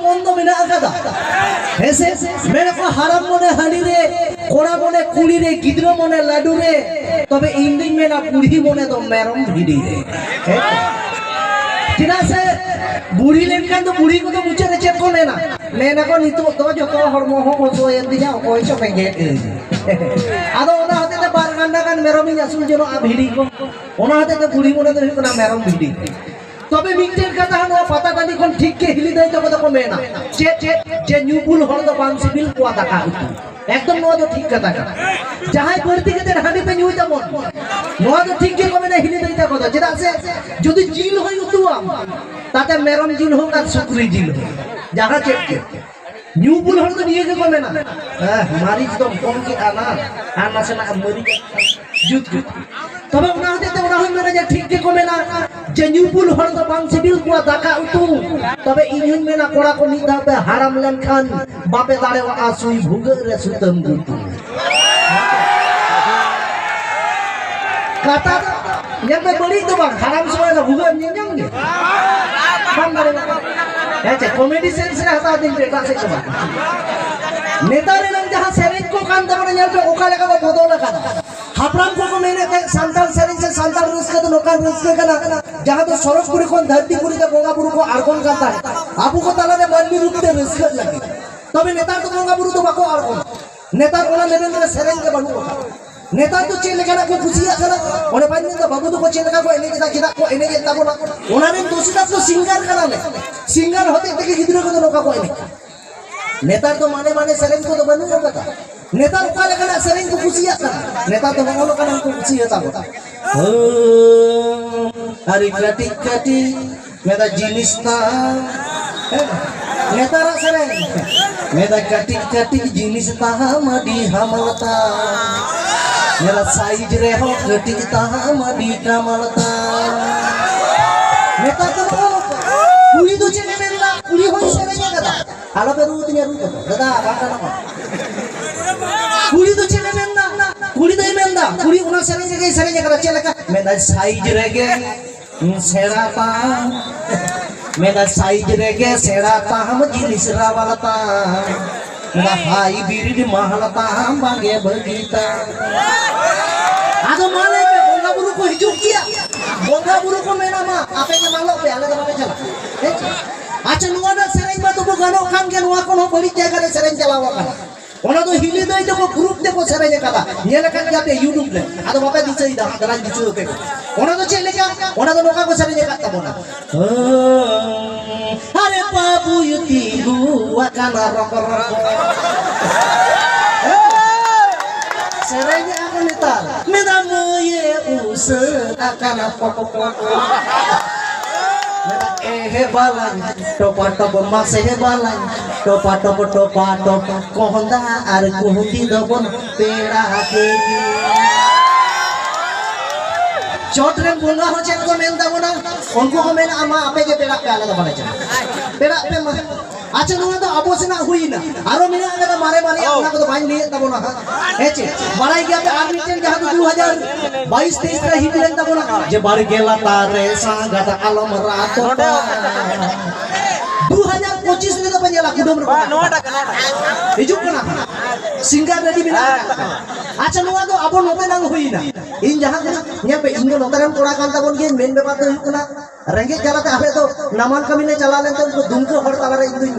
মন্দ মেনা আকাদা হেসে মেরে কো হারাম মনে হানি রে কোড়া মনে কুড়ি রে গিদ্র মনে লাডু রে তবে ইন্দিন মেনা বুড়ি মনে তো মেরম ভিড়ি রে ঠিক আছে বুড়ি লেনখান তো বুড়ি কো তো মুছে রে চেক কোনে না মেনা কো নিতু তো যত হরমো হো বসো এদিনা ওই চকে গেট আদো ওনা হাতে তে বার গান্ডা কান মেরমি আসুল জনো আ ভিড়ি কো ওনা হাতে তে বুড়ি মনে তো না মেরম ভিড়ি তবে মিটের কথা হলো পাতা টানি কোন ঠিক কে হিলি দেয় তবে তো কমে না যে নিউপুল হল তো বানসিবিল কোয়া দেখা একদম নোয়া তো ঠিক কথা যাহাই করতে গেতে হাঁটি পে নিউই তেমন নোয়া তো ঠিক কে কমে না হিলি দেয় কথা যেটা আছে যদি জিল হয় উতুয়া তাতে মেরম জিল হোক আর শুকরি জিল হোক যাহা চেপকে নিউপুল হল তো নিয়ে কে কমে না হ্যাঁ মারি তো কম কি আনা আনা সে না মরি জুত তবে ওনা হতে ওনা হই মানে যে ঠিক কে কমে না যে নিউপুল হল তো বানসিবিল কোয়া দেখা উতু তবে ইউন মেনা কোড়া কো নিদা पे হারাম লেন খান বাপে দাঁড়ে আসুই ভুগে রে সুতম গুতু kata yang beli itu bang haram semua lah bukan nyenyang nih bang dari ya cek komedi sense lah tadi mereka sih coba नेता ने लग जहाँ सेरेंज को काम दबाने जाते ओकाले का बोतल लगा हापराम को मैंने संताल सेरेंज से संताल रिस्क तो लोकल रिस्क का ना जहाँ तो सड़क पूरी कौन धरती पूरी का बोगा पुरु को आर्कोन करता है आपू को ताला ने मन भी रूप दे रिस्क लगे तभी नेता तो बोगा पुरु तो बाको आर्कोन नेता कोना लेवल में सेरेंज के बनू नेता तो चेले का ना को खुशियाँ करा उन्हें पानी तो बाबू तो को चेले का को इन्हें कितना को इन्हें कितना बोला उन्हें दूसरी तरफ तो सिंगर करा ले सिंगर होते थे कि किधर को तो लोग को इन्हें नेता तो माने माने सेरेंज को तो बनू होगा था नेता का लेकर सेरेंज को खुशियाँ करा नेता तो मंगलों का नाम को खुशियाँ था होता अरे कटी कटी मेरा जीनिस था नेता रा सेरेंज मेरा कटी कटी जीनिस था मडी हमलता मेरा साइज रे हो कटी था मडी कमलता नेता तो कुड़ी तो चले मेरा कुड़ी हो सेरेंज का आला पे रूट nya रूट दादा apa nama कुड़ी तो चले मेंदा कुड़ी तो मेंदा कुड़ी उना सेरेंज करा चले का मेरा साइज रेगे सेराता मेरा साइज रेगे सेराता हम जिनिस रावलता मेरा हाई बिरिड महलता हम बागे बगीता आदो माले पे बोंगा बुरु को हिजुक किया बोंगा बुरु को मेरा माँ आपे के मालो पे आले दबा चला अच्छा नुआ ना सेरेंज में तो वो गानों काम के नुआ को नो बड़ी जगह रे सेरेंज चलावा का उन्हें तो हिली दो इधर को ग्रुप देखो सेरेंज का था ये लगा क्या पे यूट्यूब ले आदो बापे दिचे इधर दराज दिचे होते उन्हें तो चले क्या उन्हें तो नौका को सेरेंज का था बोला अरे बाबू युती हुआ काना रोक सेरेंज aku nita मेरा मुये उस काना pokok balang topa topa mase balang topa topa kohonda ar kuhuti dobon pera keki चौथरे बोंगा हो चेक को मेन दाबो ना उनको को मेन आमा आपे के पेड़ा पे आले दबा ले पेड़ा पे अच्छा नुआ तो अबो से ना हुई ना आरो मेना आले तो मारे मारे अपना को तो भाई लिए दबो ना हेचे बड़ाई गया पे आर्मी टेन जहां तो 2022 23 रा हिट लेन दबो ना जे बार गेला तारे सांगा ता आलम रात 2025 में तो पंजेला कुदम रो हिजुक ना सिंगर रेडी बिना अच्छा नुआ तो अबो नोते ना हुई ना इन जहां nya pe ingo notaran koड़ा kan tabon ge main bepat to hukuna renge jalate ape to naman kami ne chala len to dumko hor talare indu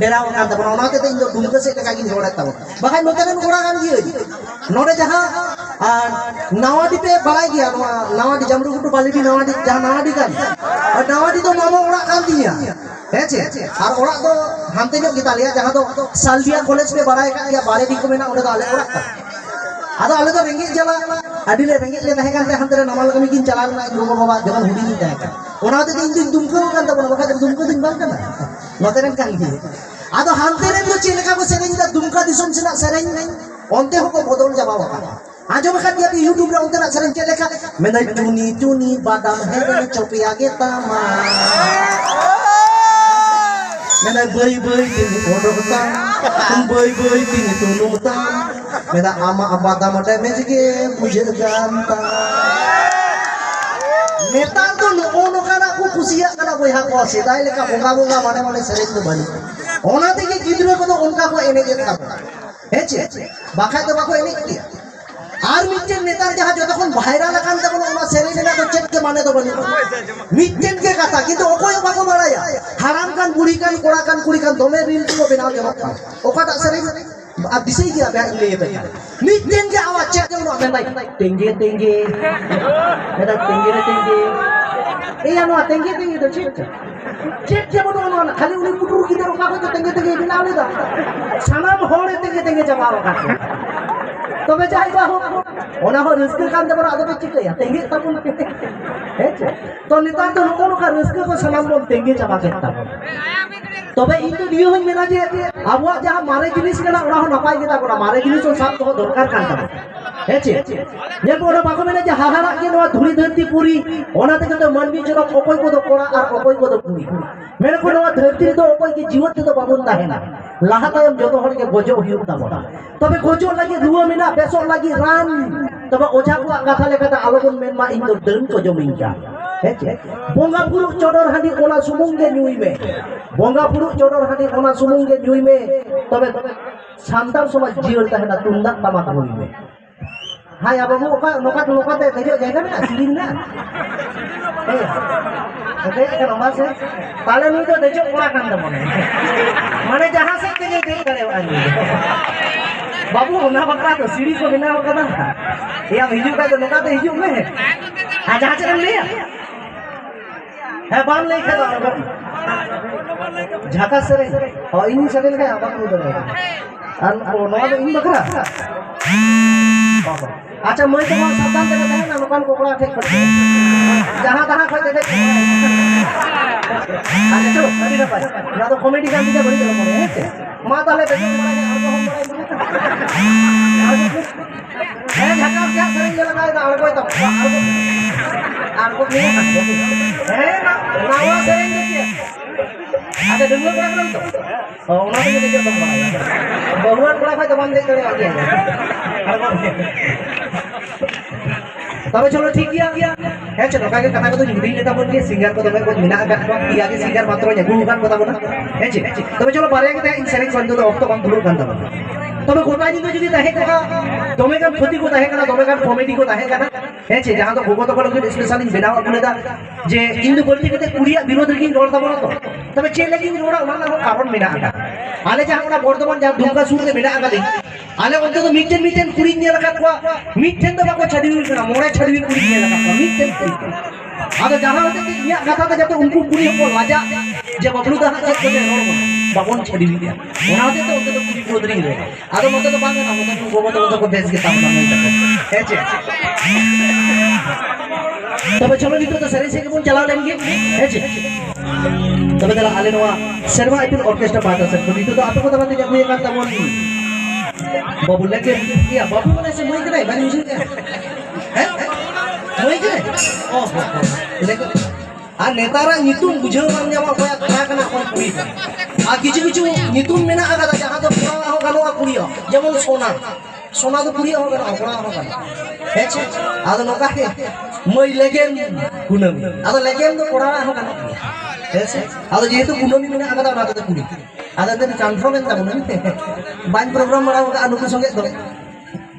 dera kan tabon ona te indo dumko se ka gin hoda tabon bakai notaran koड़ा kan gi node jaha nawadi pe balai gi nawadi jamru gutu balidi nawadi jaha nawadi kan nawadi to mamo koड़ा kan dia heche ar koड़ा to hante jo kita lihat jaha to saldia college pe balai kan dia bare di ko mena oda ale koड़ा ada ale to rengit jala adi le rengit le tahe kan te hantere namal kami kin chala na gogo baba jangan hudi ni tahe kan ona te din dumko kan ta baka dumko din bang kan noteran kan gi ada hantere to cheleka ko sereng da dumka disom sina sereng onte hoko bodol jaba baka ajo baka dia di youtube ra onte na sereng cheleka menai tuni tuni badam heaven chopia ge tama menai boy boy tin bodol ta boy boy tin tunu ta मेरा आमा अबादा मटे में जगे मुझे जानता नेतार तो नोकाना को कुसिया कना बयहा को सेदाय लेका बोंगा बोंगा माने माने सेरेज दो बानी ओना तेगे गिद्रो को तो उनका को एने जेता हेचे बाखा तो बाको एने किया আর মিটেন নেতার যাহা যতক্ষণ ভাইরাল আকান তখন ওনা সেরেজ না তো চেক কে মানে তো বানি মিটেন কে কথা কিন্তু অকয় বাকো বাড়ায়া হারাম কান বুড়ি কান কোড়া কান কুড়ি কান দমে রিল को बनाओ जमा ওকাটা সেরেজ अब दिसे गया बैग ले पे मिटेन के आवाज चेक के उना भाई टेंगे टेंगे नेता टेंगे टेंगे ए यानो टेंगे टेंगे तो चेक के बोलो ना खाली उनी पुटुर की तरह का तो टेंगे टेंगे बिना ले दा सानाम होड़े टेंगे टेंगे जमा का तबे जाइबा हो ओना हो रिस्क कान दे बरा आदो पे चिकया टेंगे तबुन हेचे तो नेता तो नो का रिस्क को सानाम बोल टेंगे जमा करता तबे इन तो दियो हन मेना जे आबो जहां मारे जिनिस कना ओना हो नपाय गेता कोना मारे जिनिस साब तो दरकार कान ता हेचे ये बोड़ा बाको मेना जे हाहारा के नवा धुरी धरती पूरी ओना ते तो मानवी जरा ओकोय को तो कोड़ा और ओकोय को तो पूरी मेरे को नवा धरती तो ओकोय के जीवन तो बाबुन ताहेना लाहा तायम जतो हर के गोजो हुयु ताबोना तबे गोजो लागी रुवा मेना बेसो लागी रान तबे ओझा को कथा लेकाता आलोबन मेनमा इन तो दन को जमिनका हेचे बोंगा पुरु चोडर हांडी ओना सुमुंगे नुई में बोंगा पुरु चोडर हांडी ओना सुमुंगे नुई में तबे शानदार समाज जीवन ताहेना तुंदाक तामाक नुई में हाय बाबू ओका नोका ते देजो जायगा में सिलिन ना ओके के नंबर से ताले नुई तो देजो ओरा कान द माने जहां से के देख करे आनी बाबू ना बकरा तो सीढ़ी को बिना होगा ना या हिजू का तो नोका तो हिजू में है आ जहां से ले है बाल नहीं खेदा झाका सरे और इन सरेल का बाबू दो और नो तो इन बकरा अच्छा मैं तो सावधान देना है ना लोकल कोकड़ा ठीक पड़ते जहां तहां खोज दे अच्छा चलो अभी ना पास ना तो कॉमेडी का भी बड़ी चलो पड़े है माता ले बेटे मारे और हम है झका क्या करेंगे लगाए तो और कोई तो आपको नहीं है ना नावा करेंगे क्या अच्छा दुनिया बड़ा करम तो ओना तो देखिए तो भगवान बड़ा भाई तमाम देख करे आगे तबे चलो ठीक गया है चलो का कथा को तो जुड़ी नेता बोल के सिंगर को तबे कुछ मिना का किया के सिंगर मात्र जगू गान को तबे है जी तबे चलो बारे के इन सेरिंग बंद तो ऑफ तो कम दूर गान तबे तबे गोटा दिन যদি তাহে का दमे गान फुटी को ताहे kana दमे गान कॉमेडी को ताहे kana है जी जहां तो भगत को लोग स्पेशली बेनाव अपने दा जे हिंदू पॉलिटिक्स के कुड़िया विरोध रे रोड तबो तो तबे चे लगी रोड ओना हो कारण मेना का आले जहां ओना बर्तमान जहां दुमका सुर रे मेना का आले onte तो मिटन कुड़ी ने लगा को मिटन तो बाको छड़ी ना मोड़े छड़ी कुड़ी ने लगा को मिटन आदो जहां होते कि या कथा तो जब उनको कुड़ी को लाजा जे बबलू दा चेक को रोड बाबन छड़ी दिया ओना होते तो कुड़ी विरोध रे आदो मते तो बांगे ना मते गोबो को बेच के ताम ना है जे तबे चलो नितो तो सरे से के बोल चला लेंगे है जे तबे दला आले नवा शर्मा आईपीएल ऑर्केस्ट्रा बाजा से नितो तो आपको तो बाते जब ये करता बोल बाबू लेके या बाबू वाले से मोई करे बानी मुझे है मोई करे ओ लेके आ नेतारा नितुम बुझाव बांग जामा कोया कना कना कोई कुड़ी आ किछु नितुम मेना आगा जहां तो पुरा हो गानो कुड़ी हो जेमन सोना तो कुड़ी हो गानो पुरा हो गानो है छे आदो नोका के मोई लेगेन कुनमी आदो लेगेन तो पुरा हो गानो है छे आदो जेहेतु कुनमी मेना आगा ना तो कुड़ी आदो तो कन्फर्म एंता बुन बाइन प्रोग्राम बड़ा अनुकु संगे